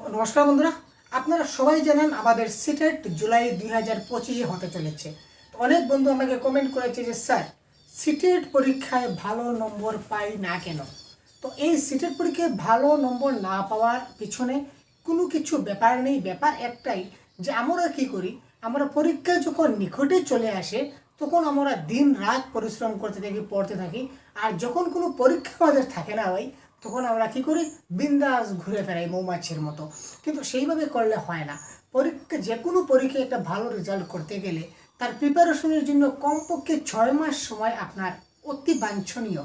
নমস্কার বন্ধুরা, আপনারা সবাই জানেন আমাদের সিটেট জুলাই 2025 হতে চলেছে। তো অনেক বন্ধু আমাকে কমেন্ট করেছে যে স্যার সিটেট পরীক্ষায় ভালো নম্বর পাই না কেন। তো এই সিটেট পরীক্ষায় ভালো নম্বর না পাওয়ার পিছনে কোনো কিছু ব্যাপার নেই, ব্যাপার একটাই যে আমরা কি করি, আমরা পরীক্ষা যখন নিকটে চলে আসে তখন আমরা দিন রাত পরিশ্রম করতে থাকি, পড়তে থাকি। আর যখন কোনো পরীক্ষা আমাদের থাকে না ভাই, তখন আমরা কী করি, বিন্দাস ঘুরে ফেরাই মৌমাছির মতো। কিন্তু সেইভাবে করলে হয় না। পরীক্ষা, যে কোনো পরীক্ষায় একটা ভালো রেজাল্ট করতে গেলে তার প্রিপারেশনের জন্য কমপক্ষে 6 মাস সময় আপনার অতি বাঞ্ছনীয়,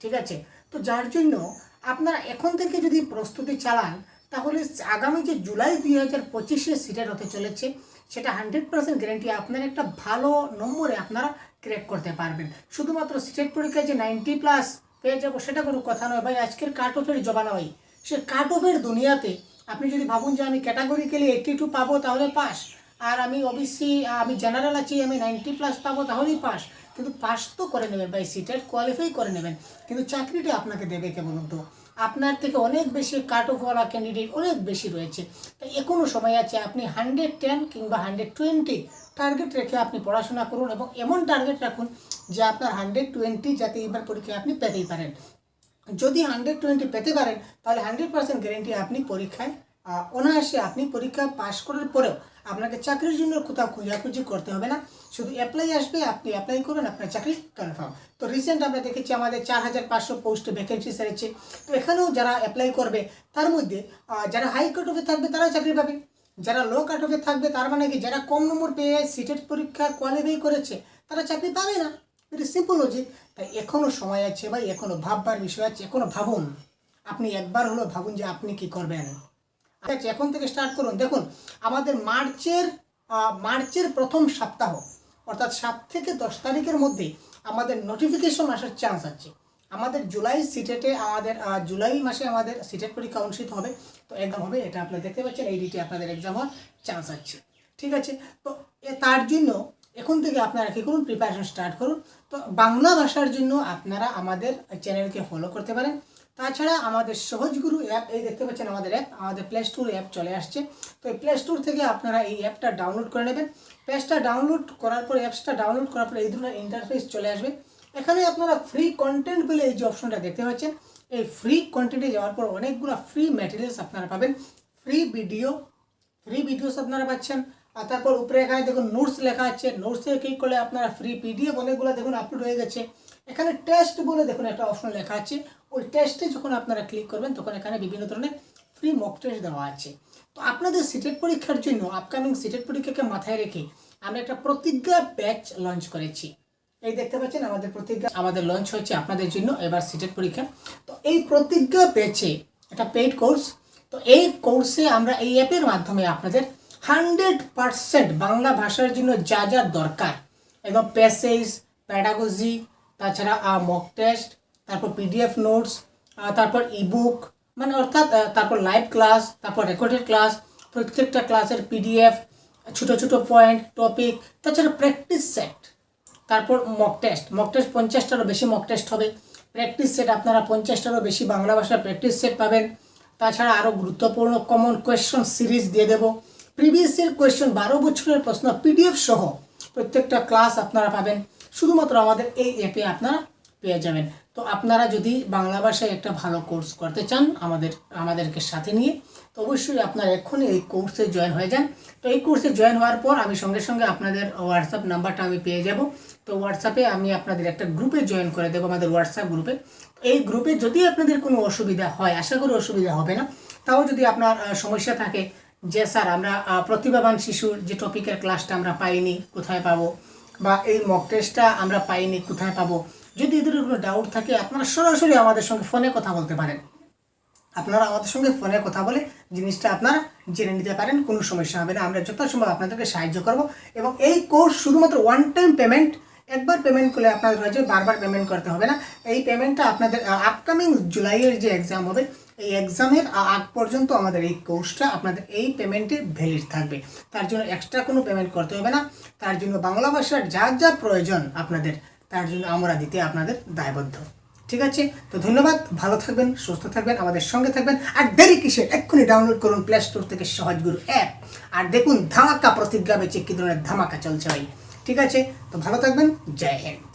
ঠিক আছে? তো যার জন্য আপনারা এখন থেকে যদি প্রস্তুতি চালান, তাহলে আগামী যে জুলাই 2025 সিটেট হতে চলেছে, সেটা 100% গ্যারেন্টি আপনার একটা ভালো নম্বরে আপনারা ক্র্যাক করতে পারবেন। শুধুমাত্র সিটেট পরীক্ষায় যে 90+ পেয়ে যাবো সেটা কোনো কথা নয় ভাই। আজকের কাট অফের জমানা ভাই, সে কাট অফের দুনিয়াতে আপনি যদি ভাবুন যে আমি ক্যাটাগরিক্যালি 82 পাবো তাহলে পাস, আর আমি ওবিসি, আমি জেনারেল আছি, আমি 90+ পাবো তাহলেই পাস। কিন্তু পাস তো করে নেবেন ভাই, সিটেট কোয়ালিফাই করে নেবেন, কিন্তু চাকরিটা আপনাকে দেবে কে বলুন তো? আপনার থেকে অনেক বেশি কাট অফওয়ালা ক্যান্ডিডেট অনেক বেশি রয়েছে। তাই এখনও সময় আছে, আপনি 110 কিংবা 120 টার্গেট রেখে আপনি পড়াশোনা করুন, এবং এমন টার্গেট রাখুন যে আপনার 120 যাতে এবার পরীক্ষায় আপনি পেতেই পারেন। যদি 120 পেতে পারেন তাহলে 100% গ্যারেন্টি আপনি পরীক্ষায় অনায়াসে আপনি পরীক্ষা পাস করার পরেও আপনাকে চাকরির জন্য কোথাও খোঁজাখুঁজি করতে হবে না। শুধু অ্যাপ্লাই আসবে, আপনি অ্যাপ্লাই করবেন, আপনার চাকরি কনফার্ম। তো রিসেন্ট আমরা দেখেছি আমাদের 4500 পোস্টে ভ্যাকেন্সি সেরেছে। তো এখানেও যারা অ্যাপ্লাই করবে তার মধ্যে যারা হাই কাট অফে থাকবে তারা চাকরি পাবে, যারা লো কাট অফে থাকবে তার মানে কি, যারা কম নম্বর পেয়ে সিটেট পরীক্ষা কোয়ালিফাই করেছে তারা চাকরি পাবে না। Very simple logic. তাই এখনও সময় আছে ভাই, এখনও ভাববার বিষয় আছে, এখনও ভাবুন। আপনি একবার হলো ভাবুন যে আপনি কি করবেন। আচ্ছা, এখন থেকে স্টার্ট করুন। দেখুন, আমাদের মার্চের প্রথম সপ্তাহ, অর্থাৎ 7 থেকে 10 তারিখের মধ্যে আমাদের নোটিফিকেশন আসার চান্স আছে। আমাদের জুলাই সিটেটে আমাদের জুলাই মাসে আমাদের সিটেট পরীক্ষা অনুষ্ঠিত হবে। তো এক্সাম হবে, এটা আপনারা দেখতে পাচ্ছেন, এই ডেটে আপনাদের এক্সাম হওয়ার চান্স আছে, ঠিক আছে? তো তার জন্য এখন থেকে আপনারা কী করুন, প্রিপারেশন স্টার্ট করুন। তো বাংলা ভাষার জন্য আপনারা আমাদের চ্যানেলকে ফলো করতে পারেন। তাছাড়া আমাদের সহজগুরু অ্যাপ, এই দেখতে পাচ্ছেন আমাদের অ্যাপ, আমাদের প্লে স্টোর অ্যাপ চলে আসছে। তো এই প্লে স্টোর থেকে আপনারা এই অ্যাপটা ডাউনলোড করে নেবেন। অ্যাপসটা ডাউনলোড করার পর এই ধরনের ইন্টারফেস চলে আসবে। এখানে আপনারা ফ্রি কন্টেন্ট বলে এই যে অপশনটা দেখতে পাচ্ছেন, এই ফ্রি কন্টেন্টে যাওয়ার পর অনেকগুলো ফ্রি ম্যাটেরিয়ালস আপনারা পাবেন, ফ্রি ভিডিওস আপনারা পাচ্ছেন। আর তারপর উপরে এখানে দেখুন নোটস লেখা আছে, নোটসে ক্লিক করলে আপনারা ফ্রি পিডিএফ অনেকগুলো দেখুন আপলোড হয়ে গেছে। এখানে টেস্ট বলে দেখুন একটা অপশন লেখা আছে, ওই টেস্টে যখন আপনারা ক্লিক করবেন তখন এখানে বিভিন্ন ধরনের ফ্রি মক টেস্ট দেওয়া আছে। তো আপনাদের সিটেট পরীক্ষার জন্য, আপকামিং সিটেট পরীক্ষাকে মাথায় রেখে আমরা একটা প্রতিজ্ঞা ব্যাচ লঞ্চ করেছি। এই দেখতে পাচ্ছেন আমাদের লঞ্চ হয়েছে আপনাদের জন্য এবার সিটেট পরীক্ষা। তো এই প্রতিজ্ঞা ব্যাচে একটা পেইড কোর্স। তো এই কোর্সে আমরা এই অ্যাপের মাধ্যমে আপনাদের 100% বাংলা ভাষার জন্য যা যা দরকার, একদম প্যাসেজ, প্যাডাগজি, তাছাড়া মক টেস্ট, তারপর পিডিএফ নোটস, তারপর ইবুক, মানে অর্থাৎ তারপর লাইভ ক্লাস, তারপর রেকর্ডেড ক্লাস, প্রত্যেকটা ক্লাসের পিডিএফ, ছোটো ছোটো পয়েন্ট, টপিক, তাছাড়া প্র্যাকটিস সেট, তারপর মক টেস্ট 50টারও বেশি মক টেস্ট হবে। প্র্যাকটিস সেট আপনারা 50টারও বেশি বাংলা ভাষার প্র্যাকটিস সেট পাবেন। তাছাড়া আরও গুরুত্বপূর্ণ কমন কোয়েশ্চন সিরিজ দিয়ে দেবো। প্রিভিয়াস ইয়ার কোয়েশ্চন 12 বছরের প্রশ্ন পিডিএফ সহ প্রত্যেকটা ক্লাস আপনারা পাবেন, শুধুমাত্র আমাদের এই অ্যাপে আপনারা পেয়ে যাবেন। তো আপনারা যদি বাংলা ভাষায় একটা ভালো কোর্স করতে চান আমাদেরকে সাথে নিয়ে, তো অবশ্যই আপনারা এক্ষুনি এই কোর্সে জয়েন হয়ে যান। তো এই কোর্সে জয়েন হওয়ার পর আমি সঙ্গে সঙ্গে আপনাদের হোয়াটসঅ্যাপ নাম্বারটা আমি পেয়ে যাব। তো হোয়াটসঅ্যাপে আমি আপনাদের একটা গ্রুপে জয়েন করে দেবো, আমাদের হোয়াটসঅ্যাপ গ্রুপে। এই গ্রুপে যদি আপনাদের কোনো অসুবিধা হয়, আশা করি অসুবিধা হবে না, তাও যদি আপনার সমস্যা থাকে যে স্যার আমরা প্রতিভাবান শিশুর যে টপিকের ক্লাসটা আমরা পাইনি, কোথায় পাবো, বা এই মক টেস্টটা আমরা পাইনি, কোথায় পাবো, যদি এদের কোনো ডাউট থাকে আপনারা সরাসরি আমাদের সঙ্গে ফোনে কথা বলতে পারেন। আপনারা আমাদের সঙ্গে ফোনে কথা বলে জিনিসটা আপনারা জেনে নিতে পারেন, কোনো সমস্যা হবে না। আমরা যথাসম্ভব আপনাদেরকে সাহায্য করব। এবং এই কোর্স শুধুমাত্র ওয়ান টাইম পেমেন্ট, একবার পেমেন্ট করলে আপনাদের হয়েছে, বারবার পেমেন্ট করতে হবে না। এই পেমেন্টটা আপনাদের আপকামিং জুলাইয়ের যে এক্সাম হবে, এই এক্সামের আগ পর্যন্ত আমাদের এই কোর্সটা আপনাদের এই পেমেন্টে ভ্যালিড থাকবে। তার জন্য এক্সট্রা কোনো পেমেন্ট করতে হবে না। তার জন্য বাংলা ভাষার যা যা প্রয়োজন আপনাদের, তার জন্য আমরা দিতে আপনাদের দায়বদ্ধ। ঠিক আছে, তো ধন্যবাদ, ভালো থাকবেন, সুস্থ থাকবেন, আমাদের সঙ্গে থাকবেন। আর দেরি কিসের, এক্ষুনি ডাউনলোড করুন প্লে স্টোর থেকে সহজ গুরু অ্যাপ। আর দেখুন ধামাকা প্রতিজ্ঞা বেচে কি ধরনের ধামাকা চলছে ভাই। ঠিক আছে, তো ভালো থাকবেন, জয় হিন্দ।